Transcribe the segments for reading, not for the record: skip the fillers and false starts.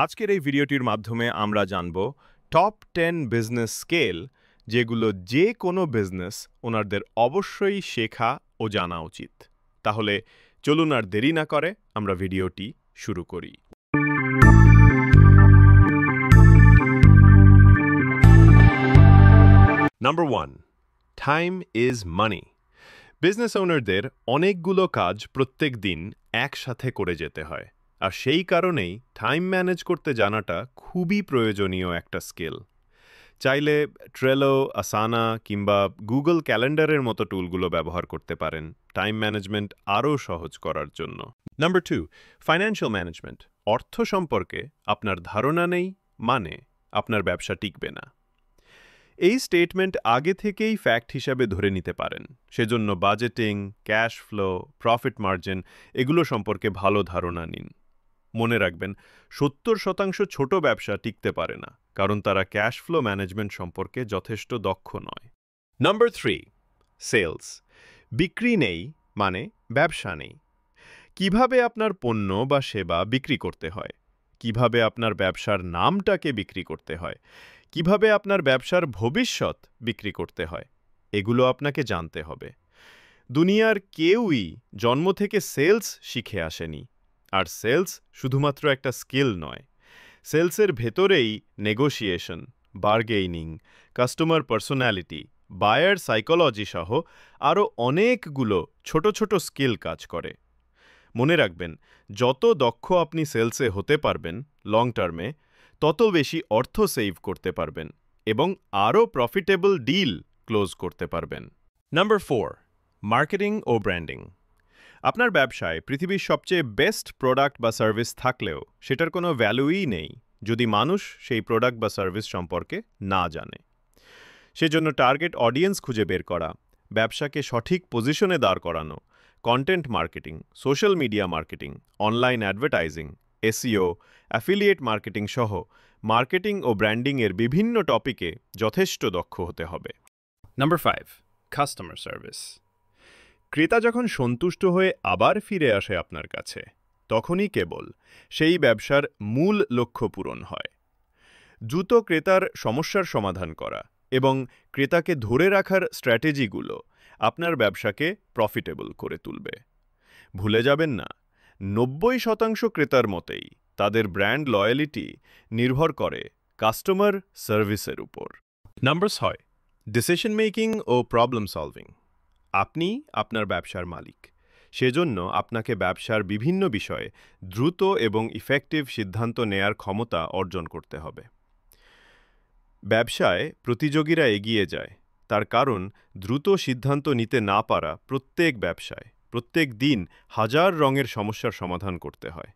আজকের এই ভিডিওটির মাধ্যমে আমরা জানব টপ 10 বিজনেস স্কেল যেগুলো যে কোনো বিজনেস ওনাদের অবশ্যই শেখা ও জানা উচিত। তাহলে চলুন আর দেরি না করে আমরা ভিডিওটি শুরু করি। Number 1, time is money. Business ওনারদের অনেকগুলো কাজ প্রত্যেক দিন একসাথে করে যেতে হয়, আর সেই কারণেই টাইম ম্যানেজ করতে জানাটা খুবই প্রয়োজনীয় একটা স্কিল। চাইলে ট্রেলো, আসানা কিংবা গুগল ক্যালেন্ডারের মতো টুলগুলো ব্যবহার করতে পারেন টাইম ম্যানেজমেন্ট আরও সহজ করার জন্য। Number 2, financial management. অর্থ সম্পর্কে আপনার ধারণা নেই মানে আপনার ব্যবসা টিকবে না। এই স্টেটমেন্ট আগে থেকেই ফ্যাক্ট হিসাবে ধরে নিতে পারেন। সেজন্য budgeting, cash flow, profit margin এগুলো সম্পর্কে ভালো ধারণা নিন। মনে রাখবেন, 70% ছোট ব্যবসা টিকতে পারে না, কারণ তারা ক্যাশ ফ্লো ম্যানেজমেন্ট সম্পর্কে যথেষ্ট দক্ষ নয়। Number 3, sales. বিক্রি নেই মানে ব্যবসা নেই। কিভাবে আপনার পণ্য বা সেবা বিক্রি করতে হয়, কিভাবে আপনার ব্যবসার নামটাকে বিক্রি করতে হয়, কিভাবে আপনার ব্যবসার ভবিষ্যৎ বিক্রি করতে হয়, এগুলো আপনাকে জানতে হবে। দুনিয়ার কেউই জন্ম থেকে সেলস শিখে আসেনি, আর সেলস শুধুমাত্র একটা স্কিল নয়। সেলসের ভেতরেই negotiation, bargaining, customer personality, buyer psychology সহ আরও অনেকগুলো ছোট ছোট স্কিল কাজ করে। মনে রাখবেন, যত দক্ষ আপনি সেলসে হতে পারবেন লং টার্মে, তত বেশি অর্থ সেভ করতে পারবেন এবং আরও প্রফিটেবল ডিল ক্লোজ করতে পারবেন। নাম্বার 4, মার্কেটিং ও ব্র্যান্ডিং। আপনার ব্যবসায় পৃথিবীর সবচেয়ে বেস্ট প্রোডাক্ট বা সার্ভিস থাকলেও সেটার কোনো ভ্যালুই নেই যদি মানুষ সেই প্রোডাক্ট বা সার্ভিস সম্পর্কে না জানে। সেজন্য টার্গেট অডিয়েন্স খুঁজে বের করা, ব্যবসাকে সঠিক পজিশনে দাঁড় করানো, content marketing, social media marketing, online advertising, SEO, affiliate marketing সহ মার্কেটিং ও ব্র্যান্ডিংয়ের বিভিন্ন টপিকে যথেষ্ট দক্ষ হতে হবে। Number 5, customer service. ক্রেতা যখন সন্তুষ্ট হয়ে আবার ফিরে আসে আপনার কাছে, তখনই কেবল সেই ব্যবসার মূল লক্ষ্য পূরণ হয়। দ্রুত ক্রেতার সমস্যার সমাধান করা এবং ক্রেতাকে ধরে রাখার স্ট্র্যাটেজিগুলো আপনার ব্যবসাকে প্রফিটেবল করে তুলবে। ভুলে যাবেন না, 90% ক্রেতার মতেই তাদের ব্র্যান্ড লয়ালিটি নির্ভর করে কাস্টমার সার্ভিসের উপর। নাম্বার 6, ডিসিশন মেকিং ও প্রবলেম সলভিং। আপনি আপনার ব্যবসার মালিক, সেজন্য আপনাকে ব্যবসার বিভিন্ন বিষয়ে দ্রুত এবং ইফেক্টিভ সিদ্ধান্ত নেয়ার ক্ষমতা অর্জন করতে হবে। ব্যবসায় প্রতিযোগীরা এগিয়ে যায়, তার কারণ দ্রুত সিদ্ধান্ত নিতে না পারা প্রত্যেক ব্যবসায় প্রত্যেক দিন হাজার রঙের সমস্যার সমাধান করতে হয়।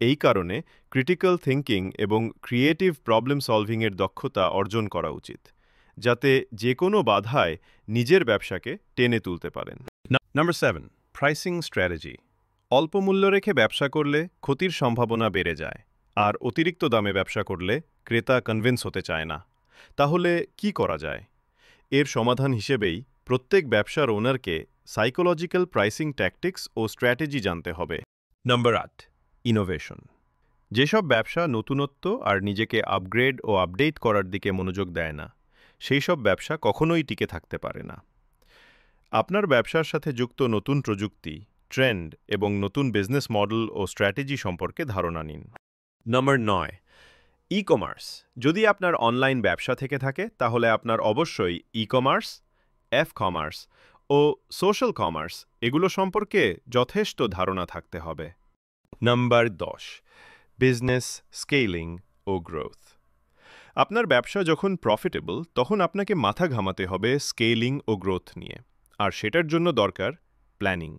এই কারণে ক্রিটিক্যাল থিঙ্কিং এবং ক্রিয়েটিভ প্রবলেম সলভিংয়ের দক্ষতা অর্জন করা উচিত, যাতে যে কোনো বাধায় নিজের ব্যবসাকে টেনে তুলতে পারেন। Number 7, pricing strategy. অল্প মূল্য রেখে ব্যবসা করলে ক্ষতির সম্ভাবনা বেড়ে যায়, আর অতিরিক্ত দামে ব্যবসা করলে ক্রেতা কনভিন্স হতে চায় না। তাহলে কি করা যায়? এর সমাধান হিসেবেই প্রত্যেক ব্যবসার ওনারকে সাইকোলজিক্যাল প্রাইসিং ট্যাকটিক্স ও স্ট্র্যাটেজি জানতে হবে। Number 8, innovation. যেসব ব্যবসা নতুনত্ব আর নিজেকে আপগ্রেড ও আপডেট করার দিকে মনোযোগ দেয় না, সেই সব ব্যবসা কখনোই টিকে থাকতে পারে না। আপনার ব্যবসার সাথে যুক্ত নতুন প্রযুক্তি, ট্রেন্ড এবং নতুন বিজনেস মডেল ও স্ট্র্যাটেজি সম্পর্কে ধারণা নিন। Number 9, e commerce. যদি আপনার অনলাইন ব্যবসা থেকে থাকে, তাহলে আপনার অবশ্যই ই কমার্স, এফ কমার্স ও সোশ্যাল কমার্স এগুলো সম্পর্কে যথেষ্ট ধারণা থাকতে হবে। নাম্বার 10, বিজনেস স্কেলিং ও গ্রোথ। আপনার ব্যবসা যখন প্রফিটেবল, তখন আপনাকে মাথা ঘামাতে হবে স্কেলিং ও গ্রোথ নিয়ে, আর সেটার জন্য দরকার প্ল্যানিং।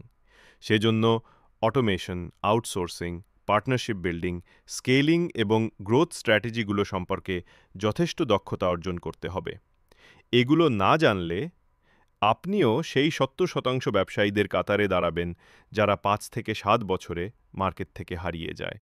সেজন্য automation, outsourcing, partnership building, scaling এবং গ্রোথ স্ট্র্যাটেজিগুলো সম্পর্কে যথেষ্ট দক্ষতা অর্জন করতে হবে। এগুলো না জানলে আপনিও সেই 70% ব্যবসায়ীদের কাতারে দাঁড়াবেন যারা 5 থেকে 7 বছরে মার্কেট থেকে হারিয়ে যায়।